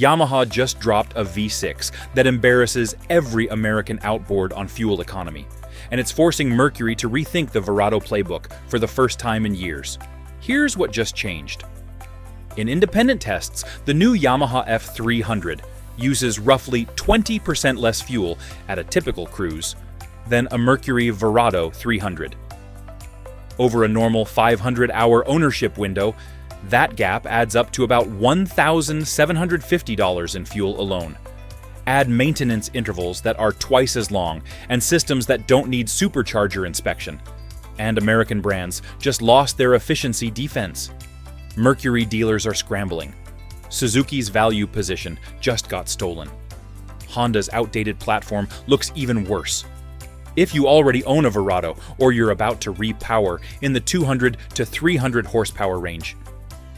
Yamaha just dropped a V6 that embarrasses every American outboard on fuel economy, and it's forcing Mercury to rethink the Verado playbook for the first time in years. Here's what just changed. In independent tests, the new Yamaha F 300 uses roughly 20% less fuel at a typical cruise than a Mercury Verado 300. Over a normal 500-hour ownership window, that gap adds up to about $1,750 in fuel alone. Add maintenance intervals that are twice as long and systems that don't need supercharger inspection. And American brands just lost their efficiency defense. Mercury dealers are scrambling. Suzuki's value position just got stolen. Honda's outdated platform looks even worse. If you already own a Verado or you're about to repower in the 200 to 300 horsepower range,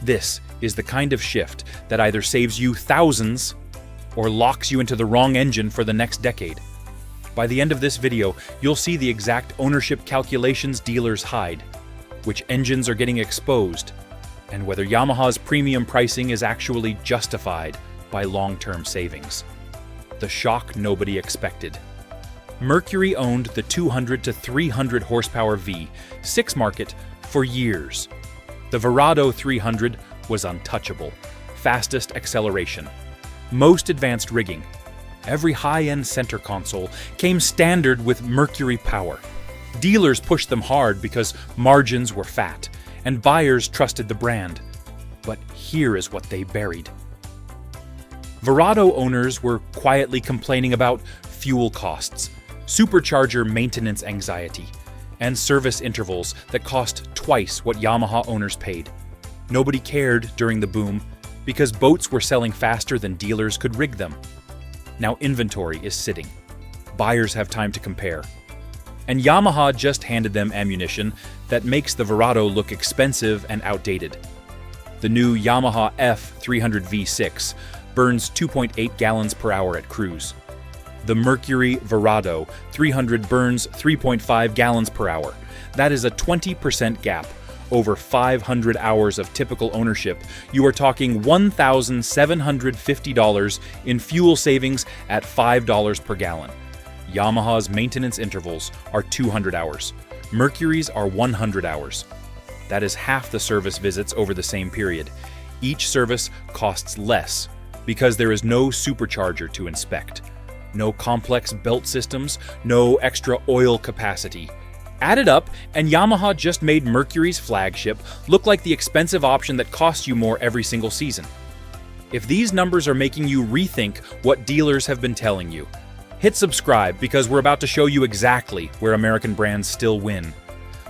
this is the kind of shift that either saves you thousands or locks you into the wrong engine for the next decade. By the end of this video, you'll see the exact ownership calculations dealers hide, which engines are getting exposed, and whether Yamaha's premium pricing is actually justified by long-term savings. The shock nobody expected. Mercury owned the 200 to 300 horsepower V6 market for years. The Verado 300 was untouchable. Fastest acceleration, most advanced rigging. Every high-end center console came standard with Mercury power. Dealers pushed them hard because margins were fat, and buyers trusted the brand. But here is what they buried. Verado owners were quietly complaining about fuel costs, supercharger maintenance anxiety, and service intervals that cost twice what Yamaha owners paid. Nobody cared during the boom because boats were selling faster than dealers could rig them. Now inventory is sitting. Buyers have time to compare. And Yamaha just handed them ammunition that makes the Verado look expensive and outdated. The new Yamaha F 300 V6 burns 2.8 gallons per hour at cruise. The Mercury Verado 300 burns 3.5 gallons per hour. That is a 20% gap. Over 500 hours of typical ownership, you are talking $1,750 in fuel savings at $5 per gallon. Yamaha's maintenance intervals are 200 hours. Mercury's are 100 hours. That is half the service visits over the same period. Each service costs less because there is no supercharger to inspect. No complex belt systems, no extra oil capacity. Add it up, and Yamaha just made Mercury's flagship look like the expensive option that costs you more every single season. If these numbers are making you rethink what dealers have been telling you, hit subscribe because we're about to show you exactly where American brands still win.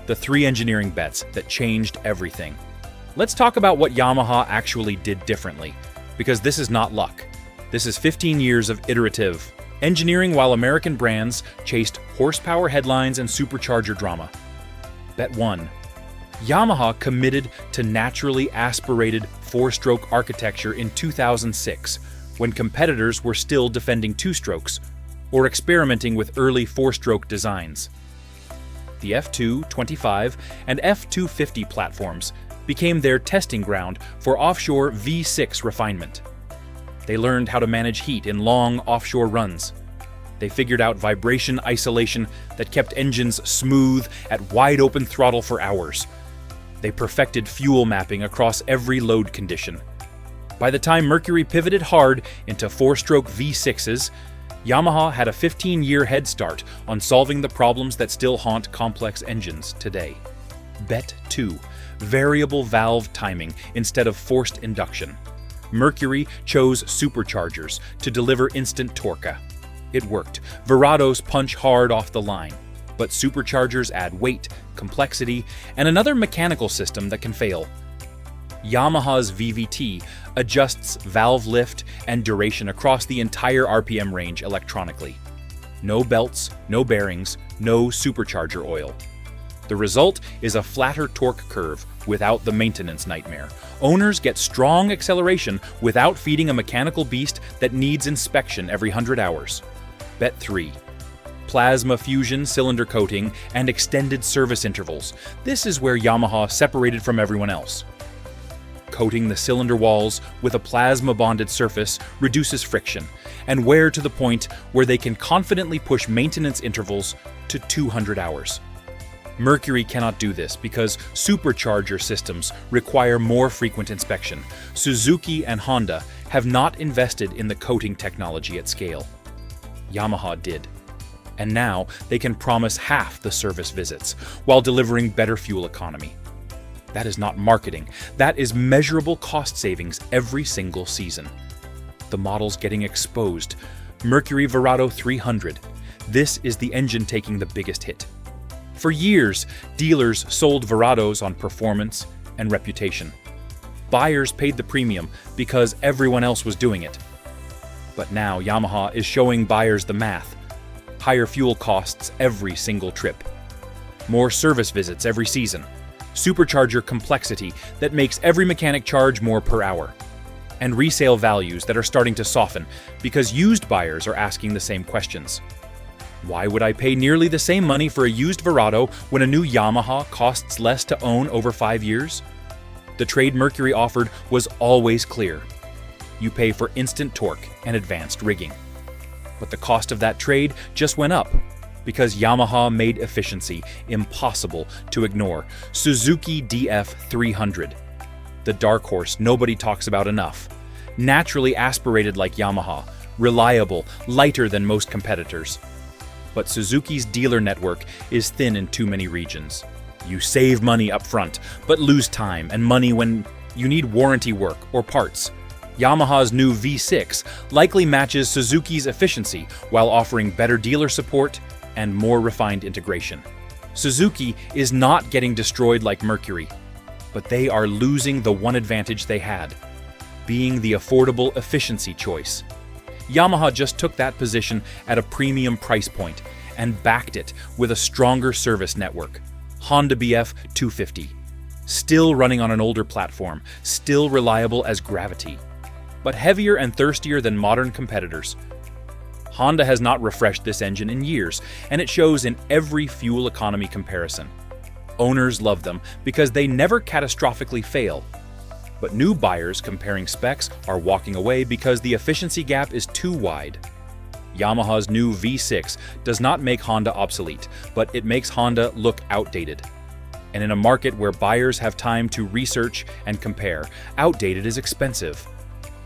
The 3 engineering bets that changed everything. Let's talk about what Yamaha actually did differently, because this is not luck. This is 15 years of iterative engineering while American brands chased horsepower headlines and supercharger drama. Bet 1. Yamaha committed to naturally aspirated 4-stroke architecture in 2006, when competitors were still defending 2-strokes, or experimenting with early 4-stroke designs. The F225 and F250 platforms became their testing ground for offshore V6 refinement. They learned how to manage heat in long offshore runs. They figured out vibration isolation that kept engines smooth at wide-open throttle for hours. They perfected fuel mapping across every load condition. By the time Mercury pivoted hard into 4-stroke V6s, Yamaha had a 15-year head start on solving the problems that still haunt complex engines today. Bet 2. Variable valve timing instead of forced induction. Mercury chose superchargers to deliver instant torque. It worked. Verados punch hard off the line, but superchargers add weight, complexity, and another mechanical system that can fail. Yamaha's VVT adjusts valve lift and duration across the entire RPM range electronically. No belts, no bearings, no supercharger oil. The result is a flatter torque curve without the maintenance nightmare. Owners get strong acceleration without feeding a mechanical beast that needs inspection every 100 hours. Bet 3. Plasma fusion cylinder coating and extended service intervals. This is where Yamaha separated from everyone else. Coating the cylinder walls with a plasma-bonded surface reduces friction and wear to the point where they can confidently push maintenance intervals to 200 hours. Mercury cannot do this because supercharger systems require more frequent inspection. Suzuki and Honda have not invested in the coating technology at scale. Yamaha did. And now they can promise half the service visits while delivering better fuel economy. That is not marketing. That is measurable cost savings every single season. The model's getting exposed. Mercury Verado 300. This is the engine taking the biggest hit. For years, dealers sold Verados on performance and reputation. Buyers paid the premium because everyone else was doing it. But now Yamaha is showing buyers the math. Higher fuel costs every single trip. More service visits every season. Supercharger complexity that makes every mechanic charge more per hour. And resale values that are starting to soften because used buyers are asking the same questions. Why would I pay nearly the same money for a used Verado when a new Yamaha costs less to own over 5 years? The trade Mercury offered was always clear. You pay for instant torque and advanced rigging. But the cost of that trade just went up because Yamaha made efficiency impossible to ignore. Suzuki DF300, the dark horse nobody talks about enough. Naturally aspirated like Yamaha, reliable, lighter than most competitors. But Suzuki's dealer network is thin in too many regions. You save money up front, but lose time and money when you need warranty work or parts. Yamaha's new V6 likely matches Suzuki's efficiency while offering better dealer support and more refined integration. Suzuki is not getting destroyed like Mercury, but they are losing the one advantage they had, being the affordable efficiency choice. Yamaha just took that position at a premium price point and backed it with a stronger service network. Honda BF 250, still running on an older platform, still reliable as gravity, but heavier and thirstier than modern competitors. Honda has not refreshed this engine in years, and it shows in every fuel economy comparison. Owners love them because they never catastrophically fail. But new buyers comparing specs are walking away because the efficiency gap is too wide. Yamaha's new V6 does not make Honda obsolete, but it makes Honda look outdated. And in a market where buyers have time to research and compare, outdated is expensive.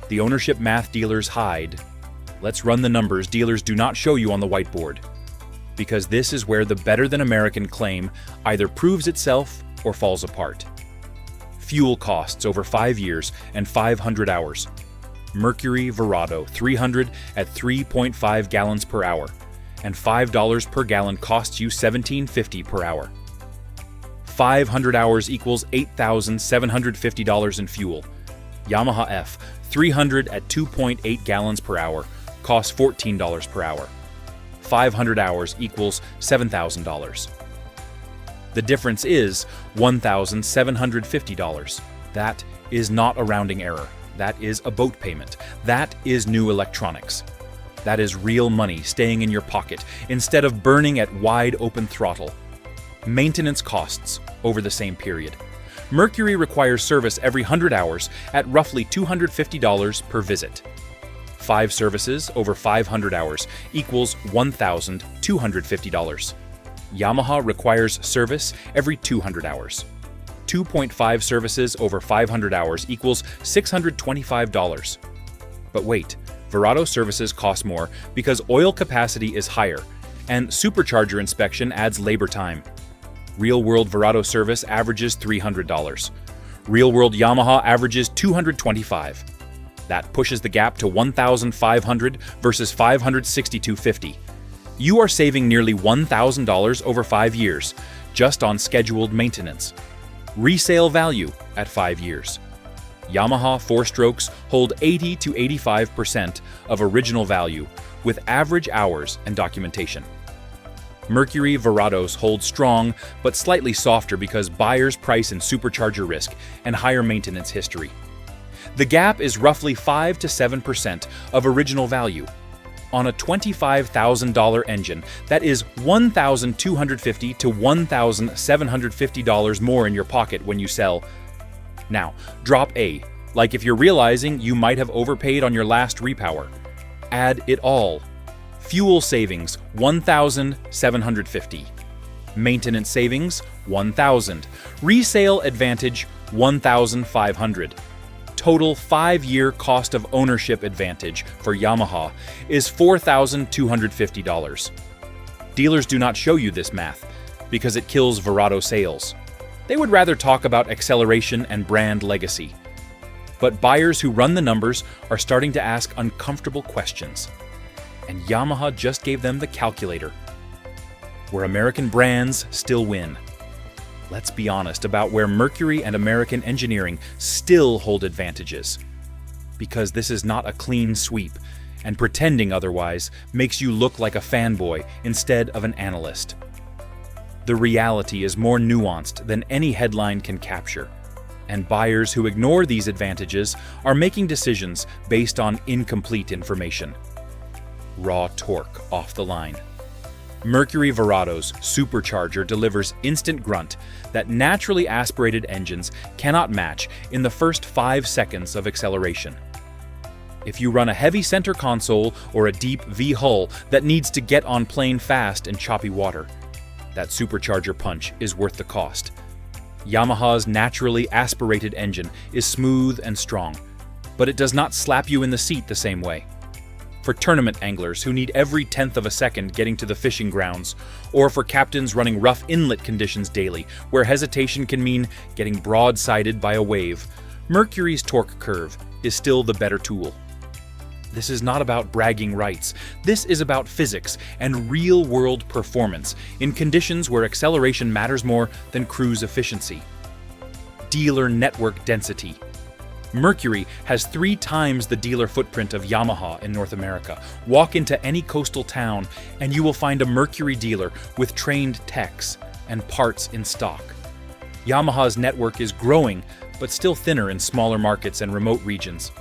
The ownership math dealers hide. Let's run the numbers dealers do not show you on the whiteboard. Because this is where the better than American claim either proves itself or falls apart. Fuel costs over 5 years and 500 hours. Mercury Verado 300 at 3.5 gallons per hour, and $5 per gallon costs you $17.50 per hour. 500 hours equals $8,750 in fuel. Yamaha F 300 at 2.8 gallons per hour costs $14 per hour. 500 hours equals $7,000. The difference is $1,750. That is not a rounding error. That is a boat payment. That is new electronics. That is real money staying in your pocket instead of burning at wide open throttle. Maintenance costs over the same period. Mercury requires service every 100 hours at roughly $250 per visit. 5 services over 500 hours equals $1,250. Yamaha requires service every 200 hours. 2.5 services over 500 hours equals $625. But wait, Verado services cost more because oil capacity is higher, and supercharger inspection adds labor time. Real-world Verado service averages $300. Real-world Yamaha averages $225. That pushes the gap to $1,500 versus $562.50. You are saving nearly $1,000 over 5 years, just on scheduled maintenance. Resale value at 5 years. Yamaha 4-strokes hold 80 to 85% of original value with average hours and documentation. Mercury Verados hold strong but slightly softer because buyers price in supercharger risk and higher maintenance history. The gap is roughly 5 to 7% of original value. On a $25,000 engine, that is $1,250 to $1,750 more in your pocket when you sell. Now, drop A, like if you're realizing you might have overpaid on your last repower. Add it all. Fuel savings, $1,750. Maintenance savings, $1,000. Resale advantage, $1,500. Total 5-year cost of ownership advantage for Yamaha is $4,250. Dealers do not show you this math because it kills Verado sales. They would rather talk about acceleration and brand legacy. But buyers who run the numbers are starting to ask uncomfortable questions. And Yamaha just gave them the calculator. Where American brands still win. Let's be honest about where Mercury and American engineering still hold advantages. Because this is not a clean sweep, and pretending otherwise makes you look like a fanboy instead of an analyst. The reality is more nuanced than any headline can capture, and buyers who ignore these advantages are making decisions based on incomplete information. Raw torque off the line. Mercury Verado's supercharger delivers instant grunt that naturally aspirated engines cannot match in the first 5 seconds of acceleration. If you run a heavy center console or a deep V hull that needs to get on plane fast in choppy water, that supercharger punch is worth the cost. Yamaha's naturally aspirated engine is smooth and strong, but it does not slap you in the seat the same way. For tournament anglers who need every tenth of a second getting to the fishing grounds, or for captains running rough inlet conditions daily, where hesitation can mean getting broadsided by a wave, Mercury's torque curve is still the better tool. This is not about bragging rights. This is about physics and real-world performance in conditions where acceleration matters more than cruise efficiency. Dealer network density. Mercury has 3 times the dealer footprint of Yamaha in North America. Walk into any coastal town and you will find a Mercury dealer with trained techs and parts in stock. Yamaha's network is growing, but still thinner in smaller markets and remote regions.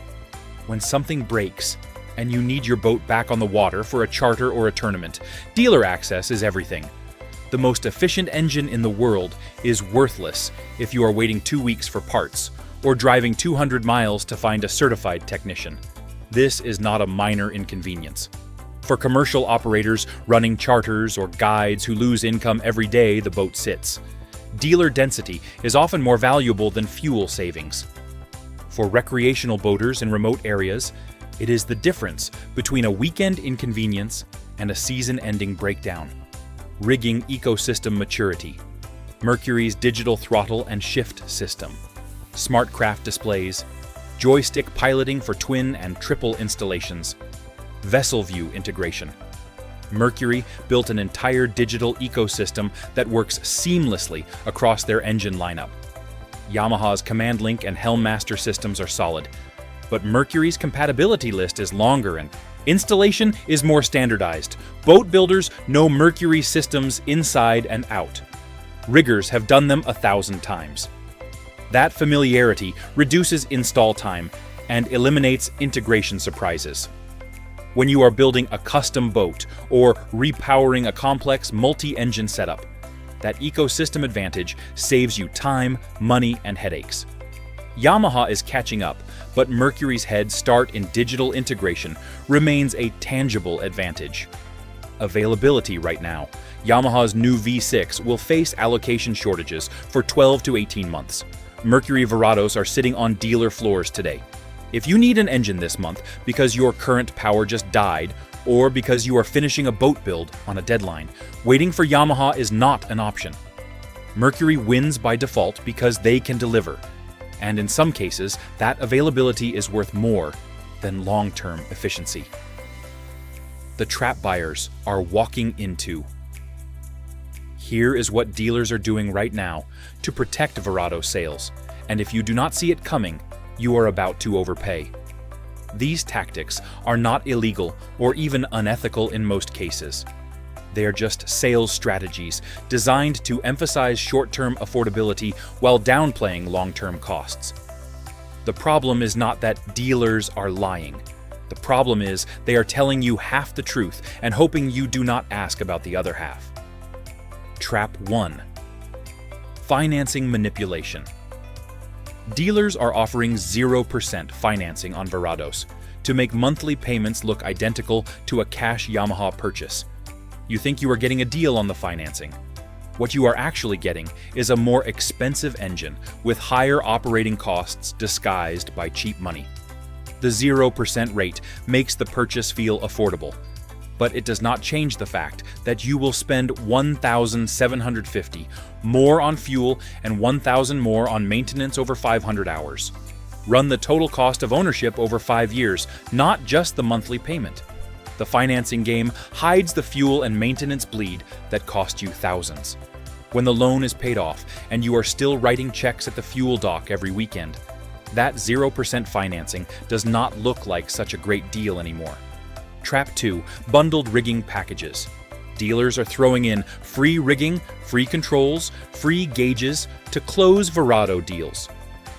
When something breaks and you need your boat back on the water for a charter or a tournament, dealer access is everything. The most efficient engine in the world is worthless if you are waiting 2 weeks for parts or driving 200 miles to find a certified technician. This is not a minor inconvenience. For commercial operators running charters or guides who lose income every day the boat sits, dealer density is often more valuable than fuel savings. For recreational boaters in remote areas, it is the difference between a weekend inconvenience and a season-ending breakdown. Rigging ecosystem maturity. Mercury's digital throttle and shift system. SmartCraft displays, joystick piloting for twin and triple installations, vessel view integration. Mercury built an entire digital ecosystem that works seamlessly across their engine lineup. Yamaha's Command Link and Helmmaster systems are solid, but Mercury's compatibility list is longer and installation is more standardized. Boat builders know Mercury systems inside and out. Riggers have done them 1,000 times. That familiarity reduces install time and eliminates integration surprises. When you are building a custom boat or repowering a complex multi-engine setup, that ecosystem advantage saves you time, money, and headaches. Yamaha is catching up, but Mercury's head start in digital integration remains a tangible advantage. Availability right now. Yamaha's new V6 will face allocation shortages for 12 to 18 months. Mercury Verados are sitting on dealer floors today. If you need an engine this month because your current power just died, or because you are finishing a boat build on a deadline, waiting for Yamaha is not an option. Mercury wins by default because they can deliver, and in some cases, that availability is worth more than long-term efficiency. The trap buyers are walking into. Here is what dealers are doing right now to protect Verado sales, and if you do not see it coming, you are about to overpay. These tactics are not illegal or even unethical in most cases. They are just sales strategies designed to emphasize short-term affordability while downplaying long-term costs. The problem is not that dealers are lying. The problem is they are telling you half the truth and hoping you do not ask about the other half. Trap 1. Financing manipulation. Dealers are offering 0% financing on Verados to make monthly payments look identical to a cash Yamaha purchase. You think you are getting a deal on the financing. What you are actually getting is a more expensive engine with higher operating costs disguised by cheap money. The 0% rate makes the purchase feel affordable, but it does not change the fact that you will spend $1,750 more on fuel and $1,000 more on maintenance over 500 hours. Run the total cost of ownership over 5 years, not just the monthly payment. The financing game hides the fuel and maintenance bleed that cost you thousands. When the loan is paid off and you are still writing checks at the fuel dock every weekend, that 0% financing does not look like such a great deal anymore. Trap 2. Bundled rigging packages. Dealers are throwing in free rigging, free controls, free gauges to close Verado deals.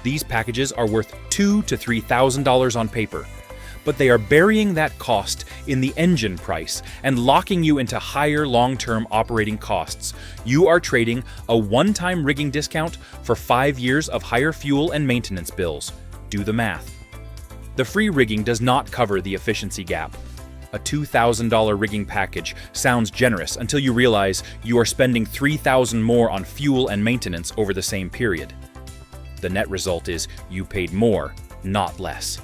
These packages are worth $2,000 to $3,000 on paper, but they are burying that cost in the engine price and locking you into higher long-term operating costs. You are trading a one-time rigging discount for 5 years of higher fuel and maintenance bills. Do the math. The free rigging does not cover the efficiency gap. A $2,000 rigging package sounds generous until you realize you are spending $3,000 more on fuel and maintenance over the same period. The net result is you paid more, not less.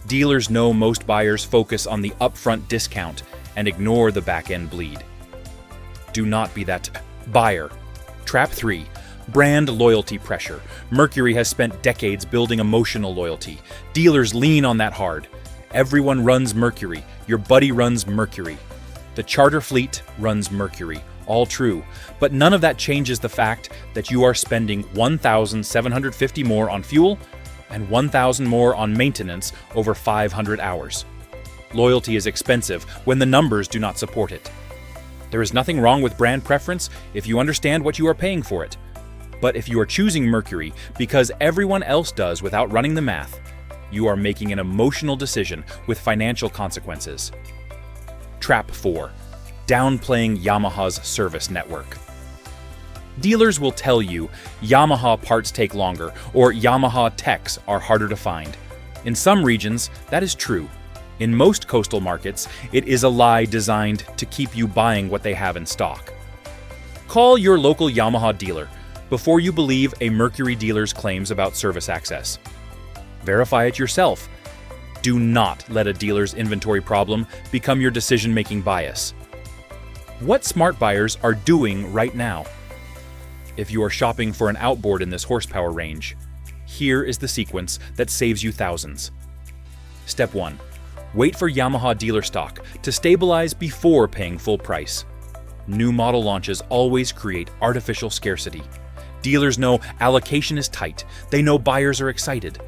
Dealers know most buyers focus on the upfront discount and ignore the back-end bleed. Do not be that buyer. Trap 3. Brand loyalty pressure. Mercury has spent decades building emotional loyalty. Dealers lean on that hard. Everyone runs Mercury. Your buddy runs Mercury. The charter fleet runs Mercury. All true, but none of that changes the fact that you are spending $1,750 more on fuel and $1,000 more on maintenance over 500 hours. Loyalty is expensive when the numbers do not support it. There is nothing wrong with brand preference if you understand what you are paying for it. But if you are choosing Mercury because everyone else does without running the math, you are making an emotional decision with financial consequences. Trap 4. Downplaying Yamaha's service network. Dealers will tell you Yamaha parts take longer or Yamaha techs are harder to find. In some regions, that is true. In most coastal markets, it is a lie designed to keep you buying what they have in stock. Call your local Yamaha dealer before you believe a Mercury dealer's claims about service access. Verify it yourself. Do not let a dealer's inventory problem become your decision-making bias. What smart buyers are doing right now? If you are shopping for an outboard in this horsepower range, here is the sequence that saves you thousands. Step 1. Wait for Yamaha dealer stock to stabilize before paying full price. New model launches always create artificial scarcity. Dealers know allocation is tight. They know buyers are excited.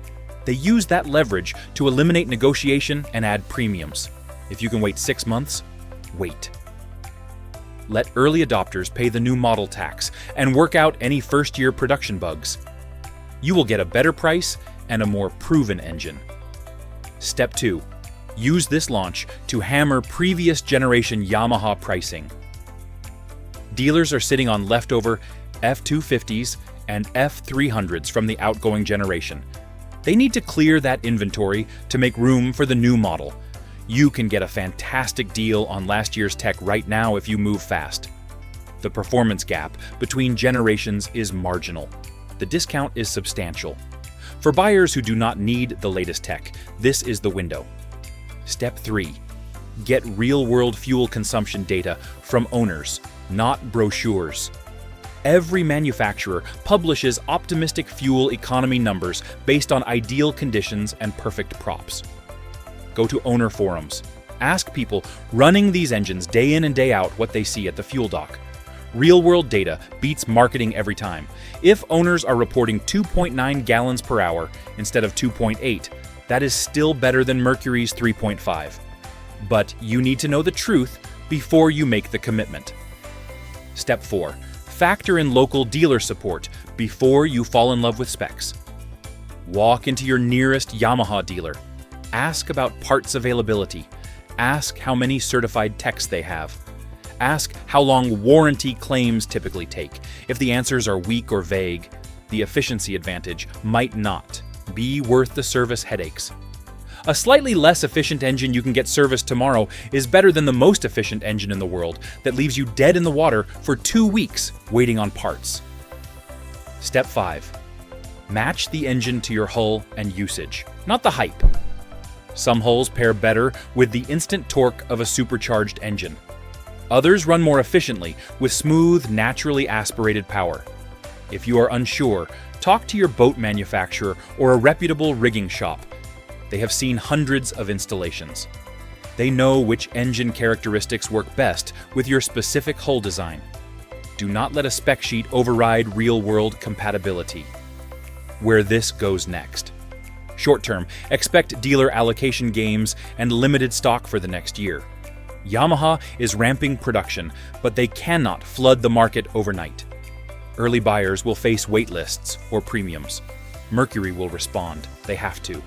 They use that leverage to eliminate negotiation and add premiums. If you can wait 6 months, wait. Let early adopters pay the new model tax and work out any first-year production bugs. You will get a better price and a more proven engine. Step 2. Use this launch to hammer previous generation Yamaha pricing. Dealers are sitting on leftover F250s and F300s from the outgoing generation. They need to clear that inventory to make room for the new model. You can get a fantastic deal on last year's tech right now if you move fast. The performance gap between generations is marginal. The discount is substantial. For buyers who do not need the latest tech, this is the window. Step 3. Get real-world fuel consumption data from owners, not brochures. Every manufacturer publishes optimistic fuel economy numbers based on ideal conditions and perfect props. Go to owner forums. Ask people running these engines day in and day out what they see at the fuel dock. Real-world data beats marketing every time. If owners are reporting 2.9 gallons per hour instead of 2.8, that is still better than Mercury's 3.5. But you need to know the truth before you make the commitment. Step 4. Factor in local dealer support before you fall in love with specs. Walk into your nearest Yamaha dealer. Ask about parts availability. Ask how many certified techs they have. Ask how long warranty claims typically take. If the answers are weak or vague, The efficiency advantage might not be worth the service headaches. A slightly less efficient engine you can get serviced tomorrow is better than the most efficient engine in the world that leaves you dead in the water for 2 weeks waiting on parts. Step 5. Match the engine to your hull and usage, not the hype. Some hulls pair better with the instant torque of a supercharged engine. Others run more efficiently with smooth, naturally aspirated power. If you are unsure, talk to your boat manufacturer or a reputable rigging shop. They have seen hundreds of installations. They know which engine characteristics work best with your specific hull design. Do not let a spec sheet override real-world compatibility. Where this goes next. Short term, expect dealer allocation games and limited stock for the next year. Yamaha is ramping production, but they cannot flood the market overnight. Early buyers will face wait lists or premiums. Mercury will respond. They have to.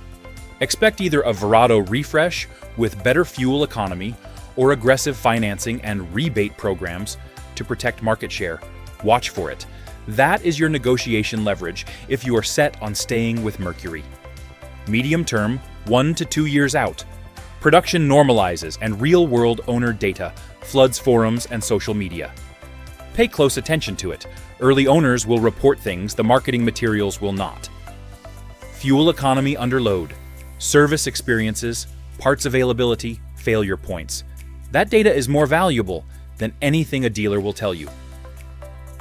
Expect either a Verado refresh with better fuel economy or aggressive financing and rebate programs to protect market share. Watch for it. That is your negotiation leverage if you are set on staying with Mercury. Medium term, 1 to 2 years out. Production normalizes and real-world owner data floods forums and social media. Pay close attention to it. Early owners will report things the marketing materials will not. Fuel economy under load. Service experiences, parts availability, failure points. That data is more valuable than anything a dealer will tell you.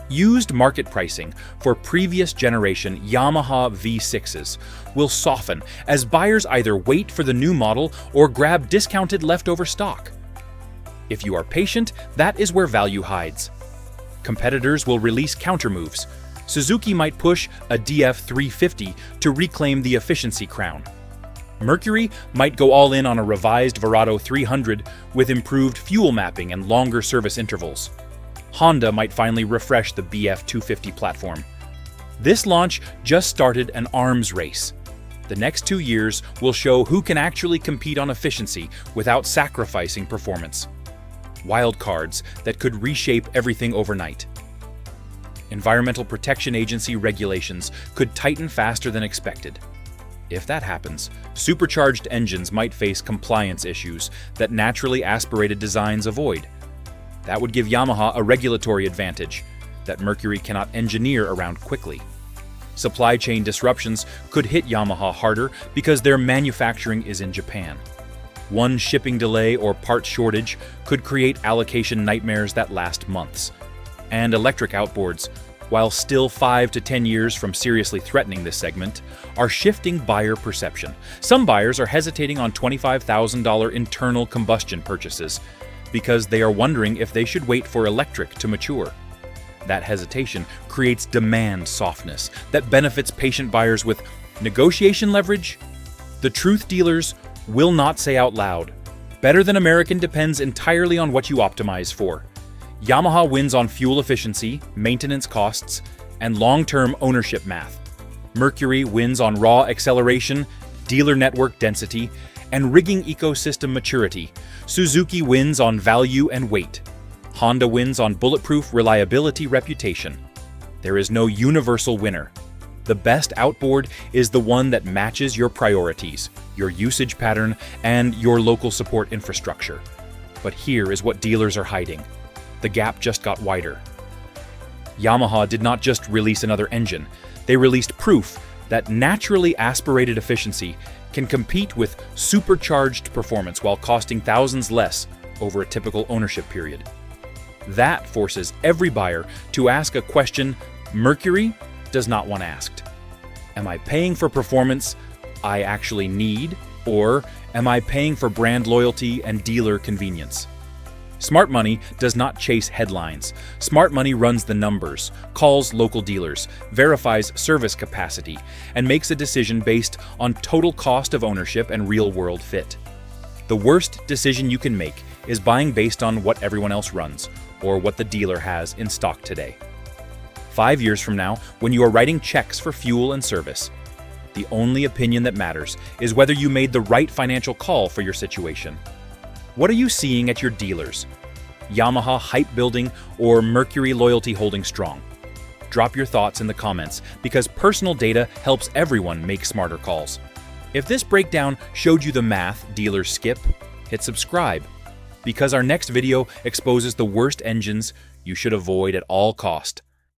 Used market pricing for previous generation Yamaha V6s will soften as buyers either wait for the new model or grab discounted leftover stock. If you are patient, that is where value hides. Competitors will release countermoves. Suzuki might push a DF350 to reclaim the efficiency crown. Mercury might go all in on a revised Verado 300 with improved fuel mapping and longer service intervals. Honda might finally refresh the BF250 platform. This launch just started an arms race. The next 2 years will show who can actually compete on efficiency without sacrificing performance. Wildcards that could reshape everything overnight. Environmental Protection Agency regulations could tighten faster than expected. If that happens, supercharged engines might face compliance issues that naturally aspirated designs avoid. That would give Yamaha a regulatory advantage that Mercury cannot engineer around quickly. Supply chain disruptions could hit Yamaha harder because their manufacturing is in Japan. One shipping delay or part shortage could create allocation nightmares that last months. And electric outboards, while still 5 to 10 years from seriously threatening this segment, are shifting buyer perception. Some buyers are hesitating on $25,000 internal combustion purchases because they are wondering if they should wait for electric to mature. That hesitation creates demand softness that benefits patient buyers with negotiation leverage. The truth dealers will not say out loud, "Better than American" depends entirely on what you optimize for. Yamaha wins on fuel efficiency, maintenance costs, and long-term ownership math. Mercury wins on raw acceleration, dealer network density, and rigging ecosystem maturity. Suzuki wins on value and weight. Honda wins on bulletproof reliability reputation. There is no universal winner. The best outboard is the one that matches your priorities, your usage pattern, and your local support infrastructure. But here is what dealers are hiding. The gap just got wider. Yamaha did not just release another engine. They released proof that naturally aspirated efficiency can compete with supercharged performance while costing thousands less over a typical ownership period. That forces every buyer to ask a question Mercury does not want asked. Am I paying for performance I actually need, or am I paying for brand loyalty and dealer convenience? Smart money does not chase headlines. Smart money runs the numbers, calls local dealers, verifies service capacity, and makes a decision based on total cost of ownership and real-world fit. The worst decision you can make is buying based on what everyone else runs, or what the dealer has in stock today. 5 years from now, when you are writing checks for fuel and service, the only opinion that matters is whether you made the right financial call for your situation. What are you seeing at your dealers? Yamaha hype building or Mercury loyalty holding strong? Drop your thoughts in the comments, because personal data helps everyone make smarter calls. If this breakdown showed you the math dealers skip, hit subscribe, because our next video exposes the worst engines you should avoid at all cost.